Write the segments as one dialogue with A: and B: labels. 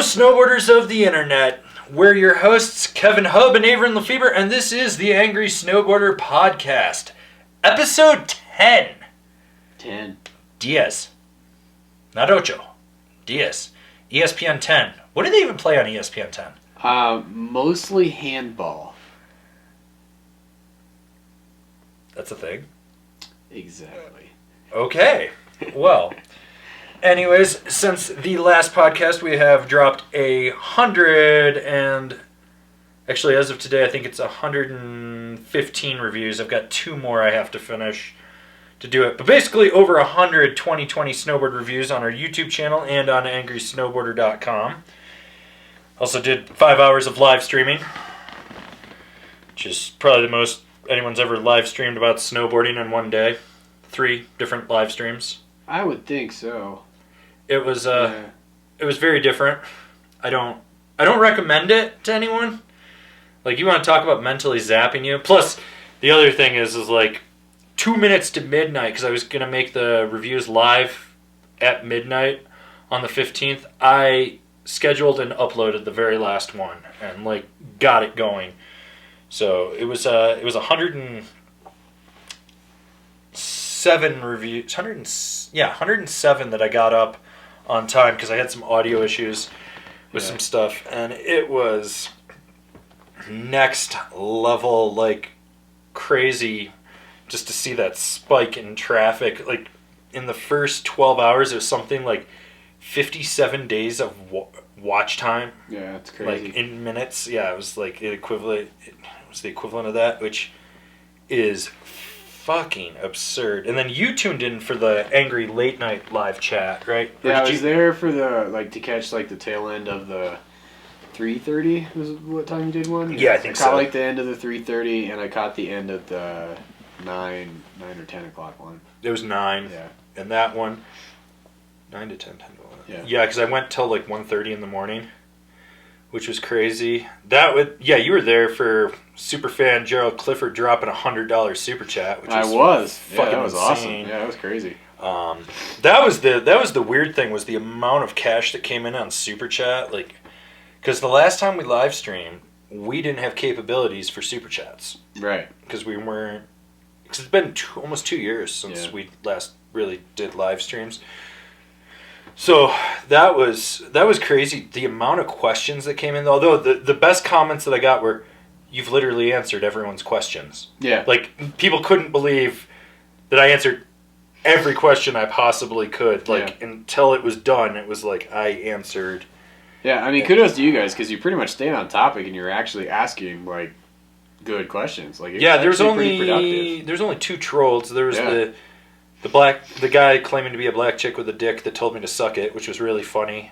A: snowboarders of the internet. We're your hosts, Kevin Hub and Averin Lefebvre, and this is the Angrysnowboarder podcast. Episode 10.
B: 10.
A: Diaz. Not Ocho. Diaz. ESPN 10. What do they even play on ESPN 10?
B: Mostly handball.
A: That's a thing?
B: Exactly.
A: Okay. Well... Anyways, since the last podcast, we have dropped 100 and... Actually, as of today, I think it's 115 reviews. I've got 2 more I have to finish to do it. But basically, over 100 2020 snowboard reviews on our YouTube channel and on Angrysnowboarder.com. Also did 5 hours of live streaming, which is probably the most anyone's ever live streamed about snowboarding in one day. 3 different live streams.
B: I would think so.
A: It was very different. I don't recommend it to anyone. Like, you want to talk about mentally zapping you. Plus, the other thing is like 2 minutes to midnight, because I was gonna make the reviews live at midnight on the 15th. I scheduled and uploaded the very last one and like got it going. So it was 107 reviews. 107 that I got up on time because I had some audio issues with some stuff, and it was next level, like crazy, just to see that spike in traffic. Like in the first 12 hours, it was something like 57 days of watch time.
B: Yeah, it's crazy.
A: Like in minutes. Yeah, it was like it was the equivalent of that, which is fucking absurd. And then you tuned in for the Angry Late Night live chat, right?
B: Yeah, I was there for the to catch like the tail end of the 3:30 was what time you did one?
A: Yeah, I think so.
B: I caught like the end of the 3:30 and I caught the end of the 9 or 10 o'clock one.
A: It was 9.
B: Yeah.
A: And that one 9 to 10, 10 to 11.
B: Yeah.
A: Yeah, because I went till like 1:30 in the morning, which was crazy. You were there for superfan Gerald Clifford dropping $100 super chat, which was fucking
B: that was
A: insane.
B: awesome. Yeah, that was crazy.
A: That was the weird thing, was the amount of cash that came in on super chat. Like, because the last time we live streamed, we didn't have capabilities for super chats,
B: Right.
A: because we weren't. Because it's been almost 2 years since we last really did live streams. So that was crazy. The amount of questions that came in, although the best comments that I got were, "You've literally answered everyone's questions."
B: Yeah.
A: Like, people couldn't believe that I answered every question I possibly could. Like, until it was done, it was like I answered.
B: Yeah, I mean, kudos to you guys, because you pretty much stayed on topic and you're actually asking like good questions. Like,
A: there's only 2 trolls. There was the guy claiming to be a black chick with a dick that told me to suck it, which was really funny.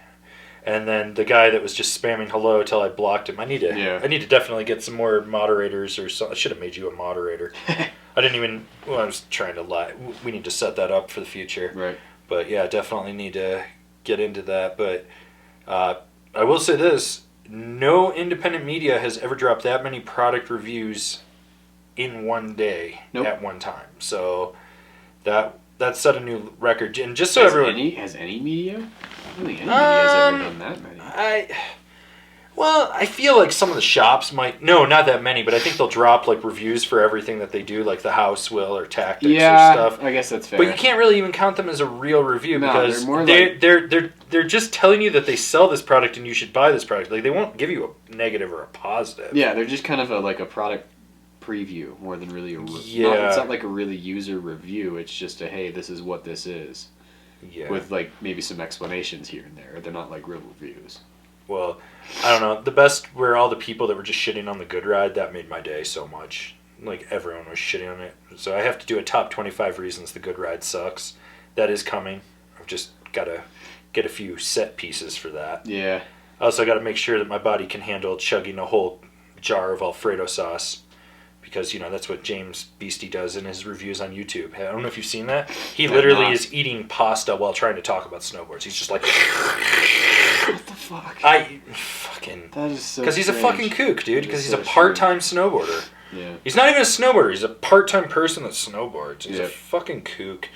A: And then the guy that was just spamming hello till I blocked him. I need to definitely get some more moderators or so. I should have made you a moderator. I was trying to lie. We need to set that up for the future.
B: Right.
A: But yeah, definitely need to get into that. But I will say this. No independent media has ever dropped that many product reviews in one day at one time. So that set a new record. And just so everyone...
B: Has any media? I don't think any media has ever done that many.
A: I feel like some of the shops might... No, not that many, but I think they'll drop like reviews for everything that they do, like the house will or tactics or stuff.
B: I guess that's fair.
A: But you can't really even count them as a real review, because they're just telling you that they sell this product and you should buy this product. Like, they won't give you a negative or a positive.
B: Yeah, they're just kind of a product preview more than really a it's not like a really user review. It's just hey, this is what this is, with like maybe some explanations here and there. They're not like real reviews.
A: Well, I don't know. The best were all the people that were just shitting on the good ride. That made my day so much. Like, everyone was shitting on it. So I have to do a top 25 reasons the good ride sucks. That is coming. I've just got to get a few set pieces for that.
B: Yeah.
A: I also got to make sure that my body can handle chugging a whole jar of Alfredo sauce. Because, that's what James Beastie does in his reviews on YouTube. I don't know if you've seen that. He literally is eating pasta while trying to talk about snowboards. He's just like...
B: What the fuck?
A: That is so... Because he's a fucking kook, dude. Because he's a part-time snowboarder.
B: Yeah.
A: He's not even a snowboarder. He's a part-time person that snowboards. He's a fucking kook.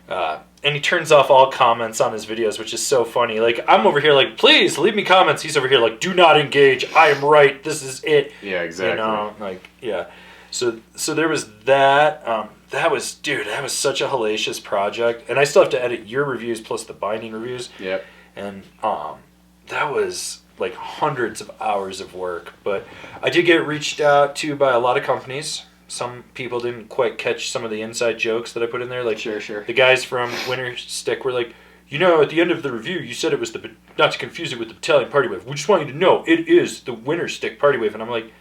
A: And he turns off all comments on his videos, which is so funny. Like, I'm over here like, please leave me comments. He's over here like, do not engage. I am right. This is it.
B: Yeah, exactly.
A: You know, like, yeah. So there was that. That was such a hellacious project. And I still have to edit your reviews plus the binding reviews.
B: Yep.
A: And that was like hundreds of hours of work. But I did get reached out to by a lot of companies. Some people didn't quite catch some of the inside jokes that I put in there. Like,
B: sure.
A: The guys from Winter Stick were like, you know, at the end of the review, you said it was not to confuse it with the Battalion Party Wave. We just want you to know it is the Winter Stick Party Wave. And I'm like,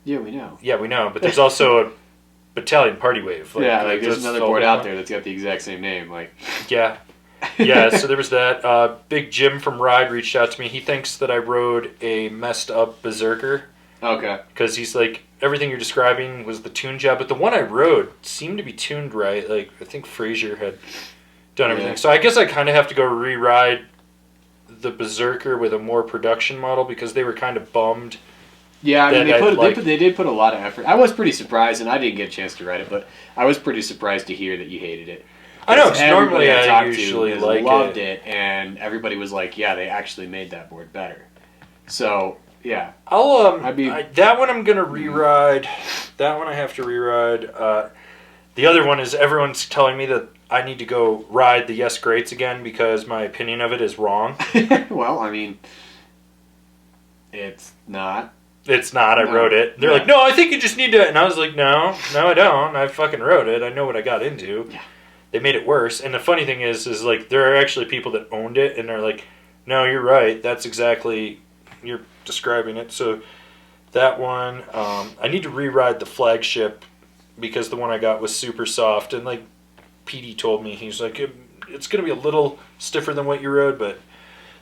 B: yeah, we know.
A: Yeah, we know. But there's also a Battalion Party Wave.
B: Like there's another board out there that's got the exact same name. Like,
A: yeah. So there was that. Big Jim from Ride reached out to me. He thinks that I rode a messed up Berserker.
B: Okay.
A: Because he's like, everything you're describing was the tune job, but the one I rode seemed to be tuned right. Like, I think Frazier had done everything. So I guess I kind of have to go re-ride the Berserker with a more production model because they were kind of bummed.
B: Yeah, I mean, they did put a lot of effort. I was pretty surprised, and I didn't get a chance to ride it, but I was pretty surprised to hear that you hated it.
A: I know, because normally I usually
B: loved it, and everybody was like, yeah, they actually made that board better. So... yeah,
A: that one I'm gonna re-ride. That one I have to re-ride. The other one is everyone's telling me that I need to go ride the Yes Greats again because my opinion of it is wrong.
B: Well, I mean, it's not.
A: It's not. I wrote it. They're like, no, I think you just need to. And I was like, no, I don't. I fucking wrote it. I know what I got into.
B: Yeah.
A: They made it worse. And the funny thing is like there are actually people that owned it, and they're like, no, you're right. That's exactly you're describing it. So that one, I need to re-ride the Flagship because the one I got was super soft. And like PD told me, he's like, it's going to be a little stiffer than what you rode, but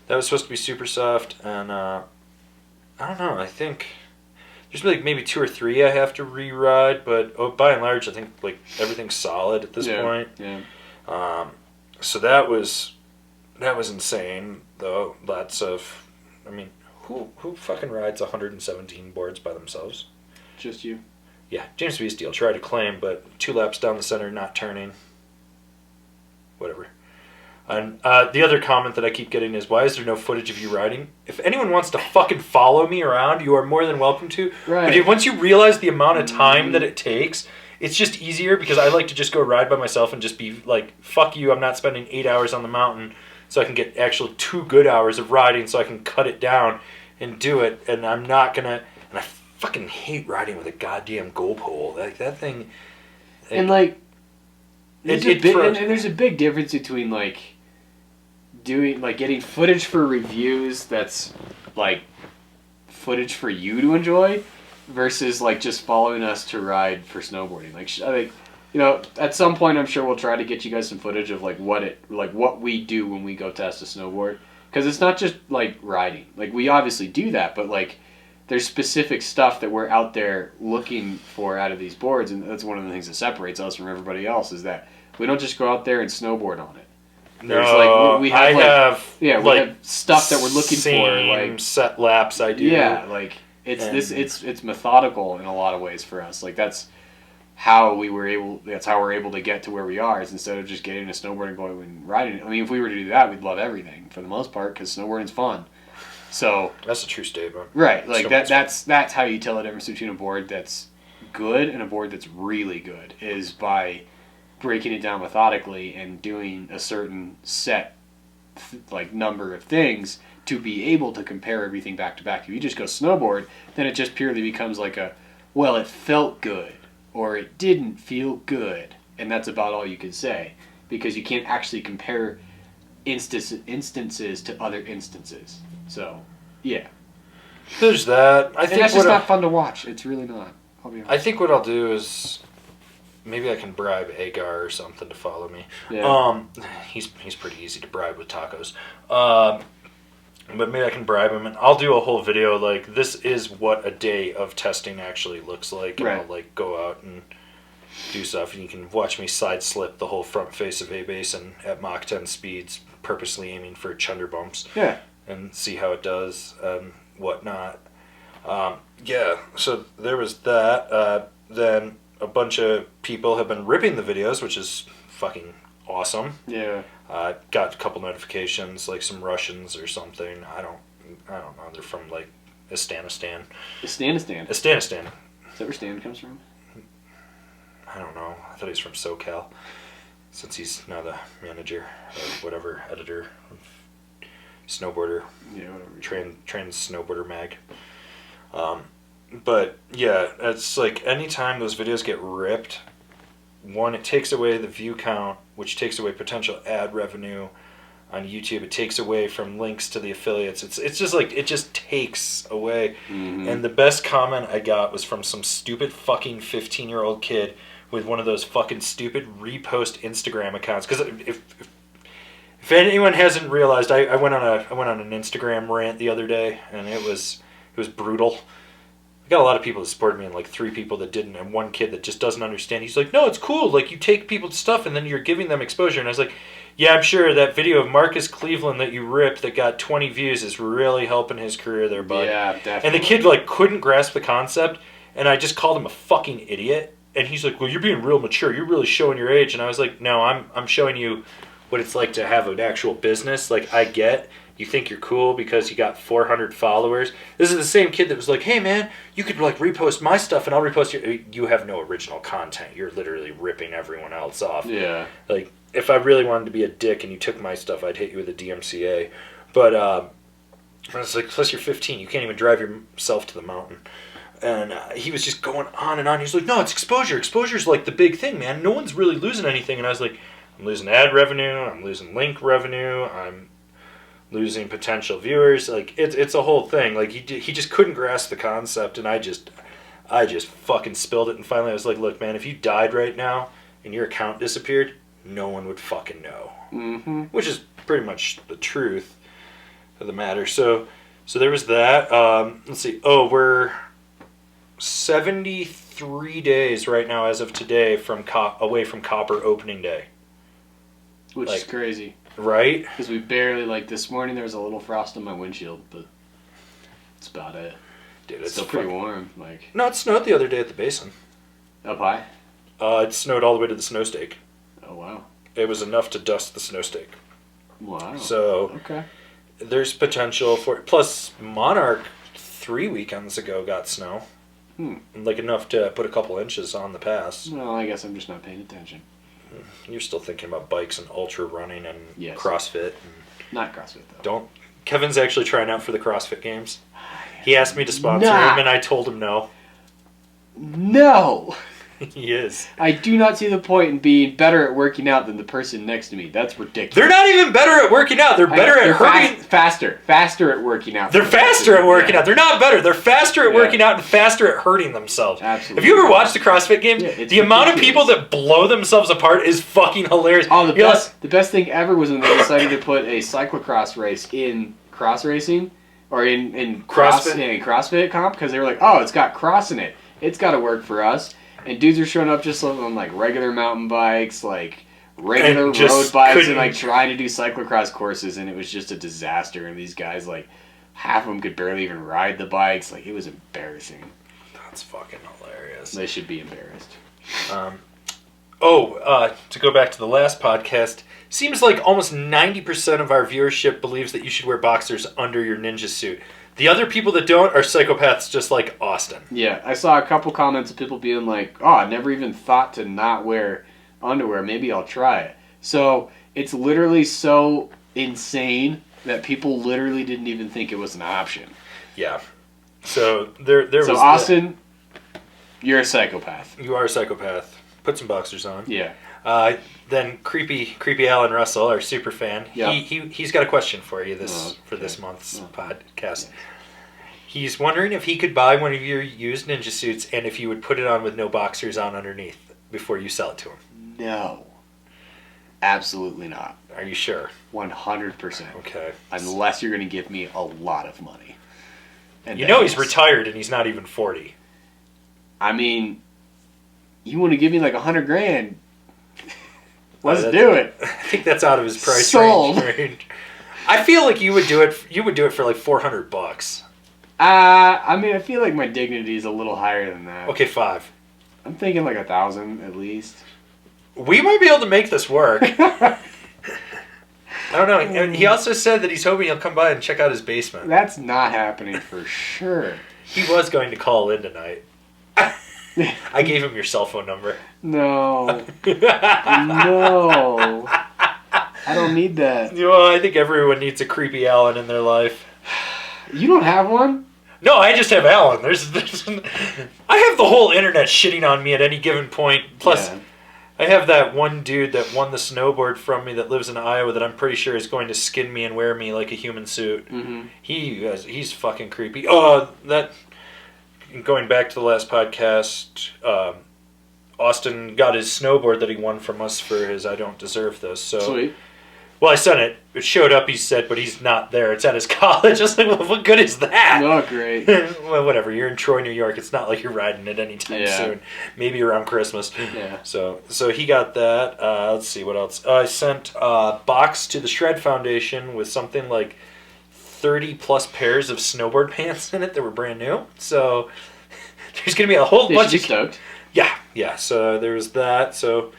A: that was supposed to be super soft. And I don't know. I think there's like maybe 2 or 3 I have to re-ride, but by and large, I think like everything's solid at this point.
B: Yeah.
A: So that was insane though. Lots of, I mean, who fucking rides 117 boards by themselves?
B: Just you.
A: Yeah, James B. Steele tried to claim, but 2 laps down the center, not turning. Whatever. And the other comment that I keep getting is, why is there no footage of you riding? If anyone wants to fucking follow me around, you are more than welcome to.
B: Right.
A: But once you realize the amount of time that it takes, it's just easier because I like to just go ride by myself and just be like, fuck you, I'm not spending 8 hours on the mountain so I can get actually 2 good hours of riding so I can cut it down and do it. And I'm not going to... And I fucking hate riding with a goddamn goal pole. Like, that thing...
B: And, like... There's a big difference between, like... getting footage for reviews that's like footage for you to enjoy versus like just following us to ride for snowboarding. Like you know, at some point I'm sure we'll try to get you guys some footage of like what we do when we go test a snowboard, because it's not just like riding. Like, we obviously do that, but like there's specific stuff that we're out there looking for out of these boards, and that's one of the things that separates us from everybody else, is that we don't just go out there and snowboard on it.
A: No, we have
B: stuff that we're looking for, like
A: set laps I do.
B: Yeah, like it's methodical in a lot of ways for us. Like that's how we're able to get to where we are, is instead of just getting a snowboard and going and riding it. I mean, if we were to do that, we'd love everything for the most part, because snowboarding's fun. So
A: that's a true statement.
B: Right, like that's how you tell the difference between a board that's good and a board that's really good, is by breaking it down methodically and doing a certain set like number of things to be able to compare everything back to back. If you just go snowboard, then it just purely becomes like it felt good or it didn't feel good, and that's about all you can say, because you can't actually compare instances to other instances. So yeah,
A: there's that. I think
B: that's just not fun to watch. It's really not. I'll be honest.
A: I think what I'll do is, maybe I can bribe Agar or something to follow me.
B: Yeah.
A: He's pretty easy to bribe with tacos. But maybe I can bribe him, and I'll do a whole video like, this is what a day of testing actually looks like, and
B: right.
A: I'll like go out and do stuff, and you can watch me side slip the whole front face of A-Basin at Mach 10 speeds, purposely aiming for chunder bumps.
B: Yeah.
A: And see how it does and whatnot. Yeah, so there was that. Then a bunch of people have been ripping the videos, which is fucking awesome.
B: Yeah.
A: Got a couple notifications, like some Russians or something. I don't know. They're from like Afghanistan.
B: Afghanistan.
A: Is
B: that where Stan comes from?
A: I don't know. I thought he was from SoCal, since he's now the manager or whatever, editor of Snowboarder.
B: Yeah, whatever.
A: Trans Snowboarder mag. But yeah, it's like anytime those videos get ripped, one, it takes away the view count, which takes away potential ad revenue on YouTube. It takes away from links to the affiliates. It's just like, it just takes away.
B: Mm-hmm.
A: And the best comment I got was from some stupid fucking 15-year-old kid with one of those fucking stupid repost Instagram accounts. Because if anyone hasn't realized, I went on an Instagram rant the other day, and it was brutal. I got a lot of people that supported me and like 3 people that didn't, and one kid that just doesn't understand. He's like, no, it's cool. Like, you take people's stuff and then you're giving them exposure. And I was like, yeah, I'm sure that video of Marcus Cleveland that you ripped that got 20 views is really helping his career there, bud.
B: Yeah, definitely.
A: And the kid like couldn't grasp the concept, and I just called him a fucking idiot. And he's like, well, you're being real mature. You're really showing your age. And I was like, no, I'm showing you what it's like to have an actual business. Like, I get you think you're cool because you got 400 followers. This is the same kid that was like, hey, man, you could like repost my stuff and I'll repost your... You have no original content. You're literally ripping everyone else off.
B: Yeah.
A: Like, if I really wanted to be a dick and you took my stuff, I'd hit you with a DMCA. But I was like, plus you're 15. You can't even drive yourself to the mountain. And he was just going on and on. He's like, no, it's exposure. Exposure's like the big thing, man. No one's really losing anything. And I was like, I'm losing ad revenue. I'm losing link revenue. I'm losing potential viewers. Like, it's a whole thing. Like, he just couldn't grasp the concept, and I just fucking spilled it. And finally I was like, look, man, if you died right now and your account disappeared, no one would fucking know.
B: Mm-hmm.
A: Which is pretty much the truth of the matter. So there was that. Let's see. Oh, we're 73 days right now as of today from away from Copper opening day.
B: Which is crazy.
A: Right?
B: Because we barely, like, this morning there was a little frost on my windshield, but that's about it.
A: Dude,
B: it's still pretty warm. Like,
A: no, it snowed the other day at the basin.
B: Up high?
A: It snowed all the way to the snow stake.
B: Oh, wow.
A: It was enough to dust the snow stake.
B: Wow.
A: So,
B: okay.
A: There's potential for... Plus, Monarch 3 weekends ago got snow. Like, enough to put a couple inches on the pass.
B: Well, I guess I'm just not paying attention.
A: You're still thinking about bikes and ultra running and
B: yes.
A: CrossFit.
B: Not CrossFit, though.
A: Kevin's actually trying out for the CrossFit Games. He asked me to sponsor him, and I told him no.
B: No!
A: He is.
B: I do not see the point in being better at working out than the person next to me. That's ridiculous.
A: They're not even better at working out. They're better at hurting.
B: Faster at working out.
A: They're faster at working out. They're not better. They're faster at working out and faster at hurting themselves.
B: Absolutely.
A: Have you ever watched the CrossFit Games?
B: Yeah,
A: the amount of people that blow themselves apart is fucking hilarious.
B: Oh, the best thing ever was when they decided to put a cyclocross race in cross racing or in CrossFit comp, because they were like, oh, it's got cross in it. It's got to work for us. And dudes are showing up just on like regular mountain bikes, like regular road bikes, and like trying to do cyclocross courses, and it was just a disaster. And these guys, like, half of them could barely even ride the bikes. Like, it was embarrassing.
A: That's fucking hilarious.
B: They should be embarrassed.
A: To go back to the last podcast, seems like almost 90% of our viewership believes that you should wear boxers under your ninja suit. The other people that don't are psychopaths just like Austin.
B: Yeah, I saw a couple comments of people being like, oh, I never even thought to not wear underwear. Maybe I'll try it. So it's literally so insane that people literally didn't even think it was an option.
A: Yeah. So there was...
B: So Austin, you're a psychopath.
A: You are a psychopath. Put some boxers on.
B: Yeah.
A: Then creepy Alan Russell, our super fan,
B: yep.
A: he's got a question for you this month's podcast. He's wondering if he could buy one of your used ninja suits and if you would put it on with no boxers on underneath before you sell it to him.
B: No. Absolutely not.
A: Are you sure?
B: 100%.
A: Okay.
B: Unless you're going to give me a lot of money. And
A: he's retired and he's not even 40.
B: I mean, you want to give me like $100,000? Let's do it.
A: I think that's out of his price
B: Sold.
A: range. I feel like you would do it. You would do it for like $400.
B: I mean, I feel like my dignity is a little higher than that.
A: Okay, $5,000.
B: I'm thinking like $1,000 at least.
A: We might be able to make this work. I don't know. And he also said that he's hoping he'll come by and check out his basement.
B: That's not happening for sure.
A: He was going to call in tonight. I gave him your cell phone number.
B: No. No. I don't need that.
A: Well, I think everyone needs a creepy Alan in their life.
B: You don't have one?
A: No, I just have Alan. There's I have the whole internet shitting on me at any given point. Plus, yeah. I have that one dude that won the snowboard from me that lives in Iowa that I'm pretty sure is going to skin me and wear me like a human suit. Mm-hmm. He's fucking creepy. That going back to the last podcast, Austin got his snowboard that he won from us for his I Don't Deserve This. So,
B: sweet.
A: Well, I sent it. It showed up, he said, but he's not there. It's at his college. I was like, well, what good is that?
B: Oh, great.
A: Well, whatever. You're in Troy, New York. It's not like you're riding it anytime soon. Maybe around Christmas.
B: Yeah.
A: So he got that. Let's see, what else? I sent a box to the Shred Foundation with something like 30-plus pairs of snowboard pants in it that were brand new. So there's going to be a whole bunch of...
B: stoked.
A: Yeah. So there's that. So...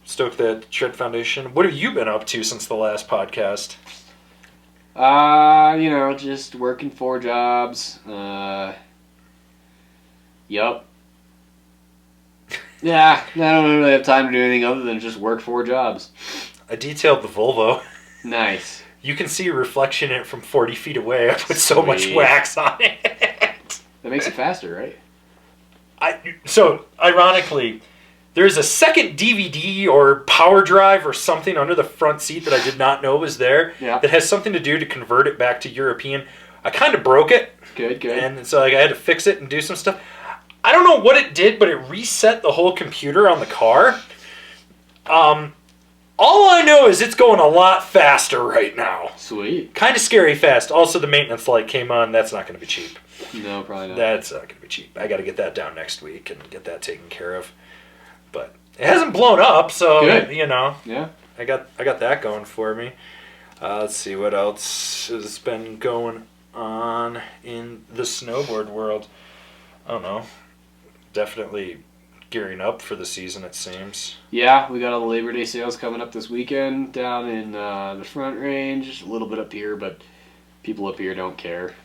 A: Stoked that Shred Foundation. What have you been up to since the last podcast?
B: Just working 4 jobs. Yup. Yeah, I don't really have time to do anything other than just work 4 jobs.
A: I detailed the Volvo.
B: Nice.
A: You can see a reflection in it from 40 feet away. I put so much wax on it.
B: That makes it faster, right?
A: So, ironically... There's a second DVD or power drive or something under the front seat that I did not know was there that has something to do to convert it back to European. I kind of broke it.
B: Good.
A: And so I had to fix it and do some stuff. I don't know what it did, but it reset the whole computer on the car. All I know is it's going a lot faster right now.
B: Sweet.
A: Kind of scary fast. Also, the maintenance light came on. That's not going to be cheap.
B: No, probably not.
A: That's not going to be cheap. I got to get that down next week and get that taken care of. But it hasn't blown up, so
B: good.
A: Yeah. I got that going for me. Let's see what else has been going on in the snowboard world. I don't know. Definitely gearing up for the season, it seems.
B: Yeah, we got all the Labor Day sales coming up this weekend down in the Front Range, a little bit up here, but people up here don't care.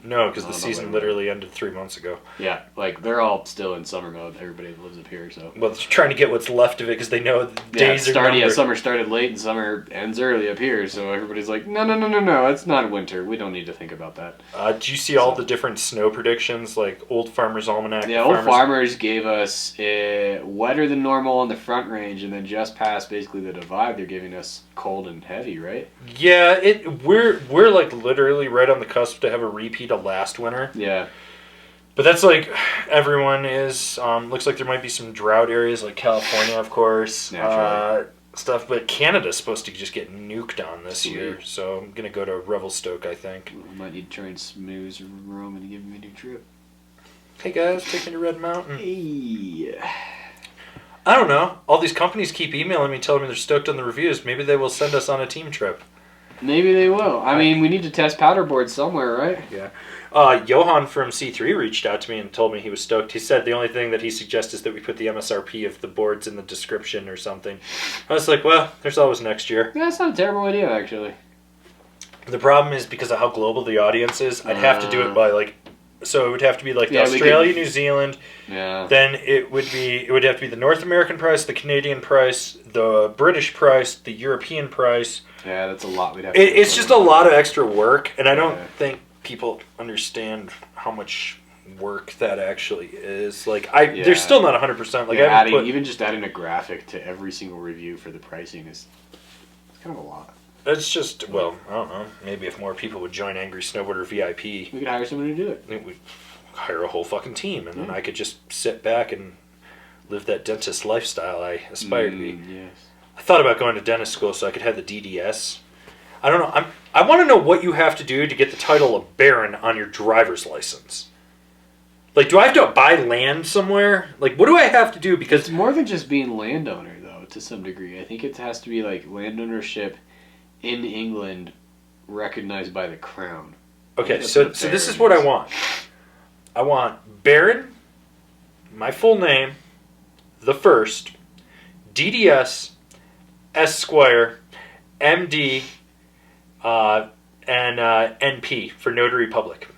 A: No, because the season literally ended 3 months ago.
B: Yeah, they're all still in summer mode. Everybody that lives up here, so.
A: Well, they're trying to get what's left of it because they know the days are numbered.
B: Yeah, summer started late and summer ends early up here, so everybody's like, no, it's not winter. We don't need to think about that.
A: Did you see all the different snow predictions, like Old Farmer's Almanac?
B: Yeah, Old Farmers gave us wetter than normal on the Front Range, and then just past basically the Divide, they're giving us cold and heavy, right?
A: Yeah, we're like literally right on the cusp to have a repeat of last winter.
B: Yeah.
A: But that's like everyone is. Looks like there might be some drought areas like California, of course.
B: Naturally.
A: Stuff, but Canada's supposed to just get nuked on this year, so I'm going to go to Revelstoke, I think.
B: We might need to try and smooze Roman and give him a new trip.
A: Hey guys, taking to Red Mountain.
B: Hey.
A: I don't know. All these companies keep emailing me telling me they're stoked on the reviews. Maybe they will send us on a team trip.
B: Maybe they will. I mean, we need to test powder boards somewhere, right?
A: Yeah. Johan from C3 reached out to me and told me he was stoked. He said the only thing that he suggests is that we put the MSRP of the boards in the description or something. I was like, well, there's always next year.
B: Yeah, that's not a terrible idea, actually.
A: The problem is because of how global the audience is, I'd have to do it by so it would have to be the Australia, New Zealand.
B: Yeah.
A: Then it would have to be the North American price, the Canadian price, the British price, the European price.
B: Yeah, that's a lot. We'd have to
A: it's just a lot of extra work, and I don't think people understand how much work that actually is. They're still not 100%.
B: Even just adding a graphic to every single review for the pricing is kind of a lot.
A: It's just, I don't know. Maybe if more people would join Angry Snowboarder VIP,
B: we could hire someone to do it.
A: We'd hire a whole fucking team, and then I could just sit back and live that dentist lifestyle I aspire to be.
B: Yes.
A: I thought about going to dentist school so I could have the DDS. I don't know. I want to know what you have to do to get the title of Baron on your driver's license. Do I have to buy land somewhere? What do I have to do? Because
B: it's more than just being landowner, though, to some degree. I think it has to be landownership in England recognized by the crown.
A: Okay, so this is what I want. I want Baron, my full name, the first, DDS, Esquire, MD, and NP for Notary Public.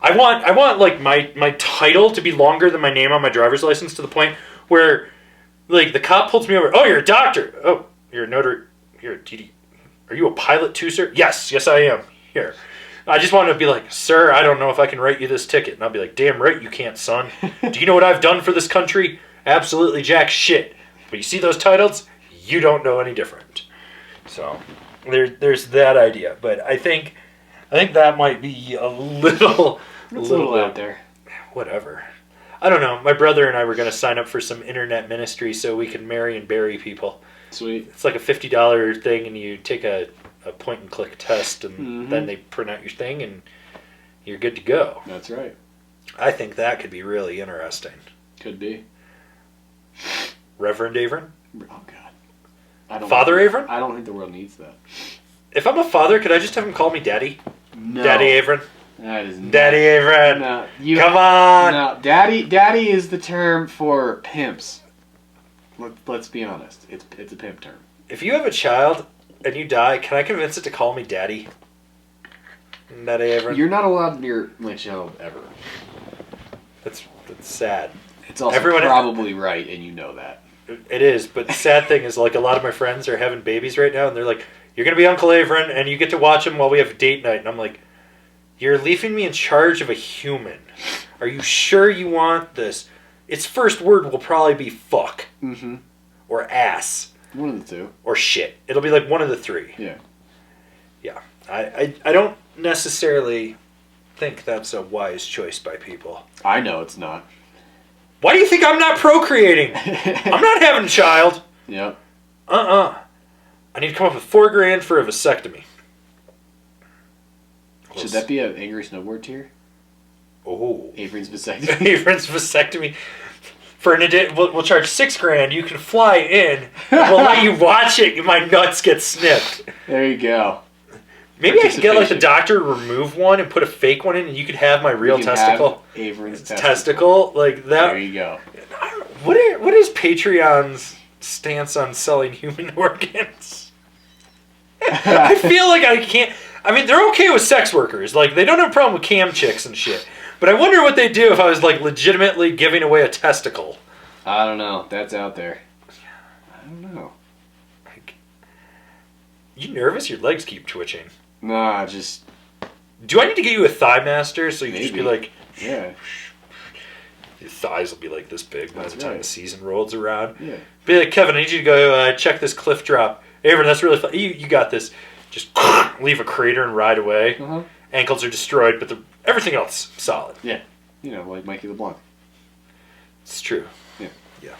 A: I want like my title to be longer than my name on my driver's license, to the point where like the cop pulls me over. Oh, you're a doctor. Oh, you're a notary. You're a DD. Are you a pilot too, sir? Yes, I am. Here. I just want to be like, sir, I don't know if I can write you this ticket. And I'll be like, damn right you can't, son. Do you know what I've done for this country? Absolutely jack shit. But you see those titles? You don't know any different. So there's that idea. But I think that might be a little...
B: It's a little out there.
A: Whatever. I don't know. My brother and I were going to sign up for some internet ministry so we can marry and bury people.
B: Sweet.
A: It's like a $50 thing, and you take a point-and-click test, and then they print out your thing, and you're good to go.
B: That's right.
A: I think that could be really interesting.
B: Could be.
A: Reverend Averin?
B: Oh, God.
A: Father Averin?
B: I don't think the world needs that.
A: If I'm a father, could I just have him call me Daddy?
B: No.
A: Daddy Averin?
B: That is not.
A: Daddy Averin.
B: No.
A: Come on.
B: No. Daddy is the term for pimps. Let's be honest. It's a pimp term.
A: If you have a child and you die, can I convince it to call me Daddy? Daddy Averin?
B: You're not allowed near my child ever.
A: That's sad.
B: It's also probably right, and you know that.
A: It is, but the sad thing is, like, a lot of my friends are having babies right now, and they're like, you're going to be Uncle Averin, and you get to watch him while we have date night. And I'm like, you're leaving me in charge of a human. Are you sure you want this? Its first word will probably be fuck.
B: Mm-hmm.
A: Or ass.
B: One of the two.
A: Or shit. It'll be like one of the three.
B: Yeah.
A: Yeah. I don't necessarily think that's a wise choice by people.
B: I know it's not.
A: Why do you think I'm not procreating? I'm not having a child.
B: Yep.
A: I need to come up with $4,000 for a vasectomy.
B: Should that be an Angrysnowboard tier?
A: Oh.
B: Averin's vasectomy.
A: Averin's vasectomy. For an we'll charge $6,000. You can fly in. We'll let you watch it. My nuts get snipped.
B: There you go.
A: Maybe I could get like the doctor to remove one and put a fake one in, and you could have my real testicle.
B: Averin's
A: testicle like that.
B: There you go.
A: What is Patreon's stance on selling human organs? I feel like I can't. I mean, they're okay with sex workers. Like, they don't have a problem with cam chicks and shit. But I wonder what they'd do if I was, like, legitimately giving away a testicle.
B: I don't know. That's out there. I don't know.
A: Like, you nervous? Your legs keep twitching.
B: Nah, just...
A: Do I need to get you a thigh master so you can just be like...
B: Yeah.
A: Your thighs will be like this big by the time the season rolls around.
B: Yeah.
A: Be like, Kevin, I need you to go check this cliff drop. Averin, that's really fun. You got this. Just leave a crater and ride away. Ankles are destroyed, but everything else solid.
B: Yeah. You know, like Mikey LeBlanc.
A: It's true.
B: Yeah.
A: Yeah.